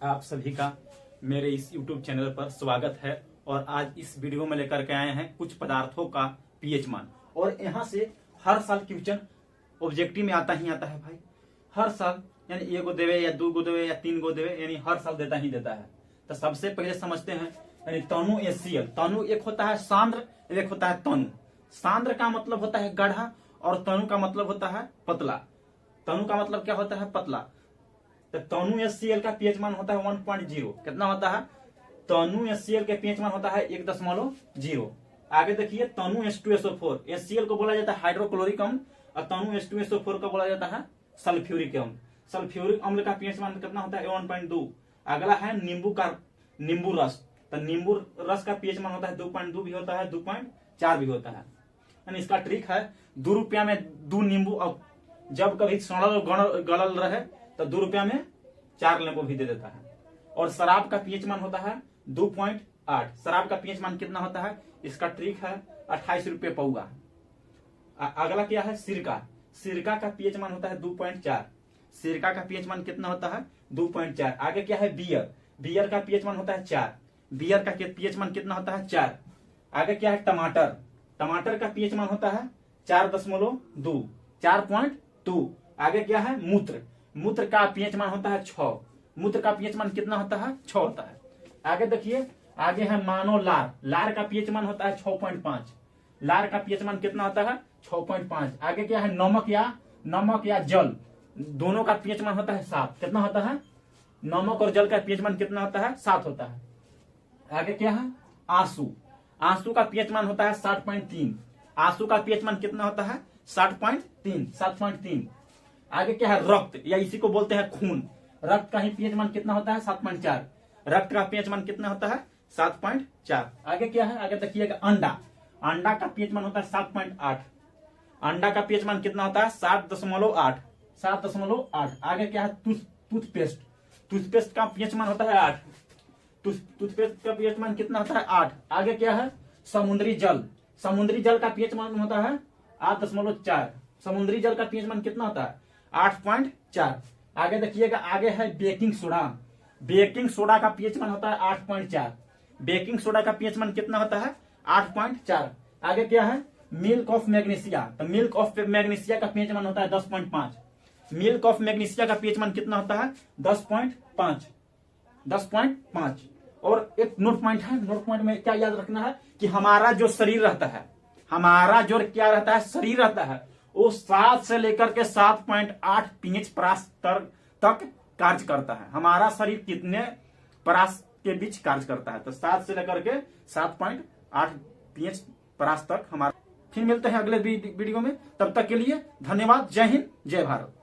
आप सभी का मेरे इस YouTube चैनल पर स्वागत है। और आज इस वीडियो में लेकर के आए हैं कुछ पदार्थों का पीएच मान। और यहाँ से हर साल क्वेश्चन ऑब्जेक्टिव में आता ही आता है भाई, हर साल। यानी 1 गो देवे या 2 गो देवे या 3 गो देवे, यानी हर साल देता ही देता है। तो सबसे पहले समझते हैं यानी तनु HCl। तनु एक होता है सांद्र, एक होता है तनु। सांद्र का मतलब होता है गाढ़ा और तनु का मतलब होता है पतला। तनु का मतलब क्या होता है? पतला। तो तनु HCl का पीएच मान होता है 1.0। कितना होता है? तनु HCl के पीएच मान होता है 1.0। आगे देखिए तनु H2SO4। HCl को बोला जाता है हाइड्रोक्लोरिक अम्ल और तनु H2SO4 को बोला जाता है सल्फ्यूरिक अम्ल। सल्फ्यूरिक अम्ल का पीएच मान कितना होता है? 1.2। अगला है नींबू रस। तो नींबू रस का पीएच मान होता है 2.2 भी होता है, 2.4 भी होता है। यानी इसका ट्रिक है 2 रुपया में 2 नींबू, और जब कभी सड़ल गलल रहे तो 2 रुपया में 4 नींबू भी दे देता है। और शराब का पीएच मान होता है 2.8। शराब का पीएच मान कितना होता है? इसका ट्रिक है 28 रुपये पौआ। अगला क्या है? सिरका। सिरका का पीएच मान होता है 2.4। सिरका का पीएच मान कितना होता है? 2.4। आगे क्या है? बियर। बियर का पीएच मान होता है 4। बियर का पीएच मान कितना होता है? 4। आगे क्या है? टमाटर। टमाटर का पीएच मान होता है 4.2, 4.2। आगे क्या है? मूत्र। मूत्र का पीएच मान होता है 6। मूत्र का पीएच मान कितना होता है? 6 होता है। आगे देखिए, आगे है मानो लार। लार का पीएच मान होता है 6.5। लार का पीएच मान कितना होता है? 6.5। आगे क्या है? नमक या जल। दोनों का पीएच मान होता है 7। कितना होता है? नमक और जल का पीएच मान कितना होता है? 7 होता है। आगे क्या है? आंसू। आंसू का पीएच मान होता है 7.3। आंसू का पीएच मान कितना होता है? 7.3। आगे क्या है? रक्त, या इसी को बोलते हैं खून। रक्त का ही पीएच मान कितना होता है? 7.4। रक्त का पीएच मान कितना होता है? 7.4। आगे क्या है? आगे देखिएगा अंडा। अंडा का पीएच मान होता है 7.8। अंडा का पीएच मान कितना होता है? 7.8। आगे क्या है? टूथपेस्ट। टूथपेस्ट का पीएच मान होता है 8। टूथपेस्ट का पीएच मान कितना होता है? 8। आगे क्या है? समुद्री जल। समुद्री जल का पीएच मान होता है 8.4। समुद्री जल का पीएच मान कितना होता है? 8.4। आगे देखिएगा, आगे है बेकिंग सोडा। बेकिंग सोडा का पीएच मान होता है 8.4। बेकिंग सोडा का पीएच मान कितना होता है? 8.4। आगे क्या है? Milk of magnesia. तो मिल्क ऑफ मैग्नीशिया का पीएच मान होता है 10.5। मिल्क ऑफ मैग्नीशिया का पीएच मान कितना होता है? 10.5। और एक नोट पॉइंट है। नोट पॉइंट में क्या याद रखना है कि हमारा जो शरीर रहता है, शरीर रहता है, वो 7 से लेकर के 7.8 पीएच परास तक कार्य करता है। हमारा शरीर कितने परास के बीच कार्य करता है? तो 7 से लेकर के 7.8 पीएच परास तक हमारा। फिर मिलते हैं अगले वीडियो में। तब तक के लिए धन्यवाद। जय हिंद, जय भारत।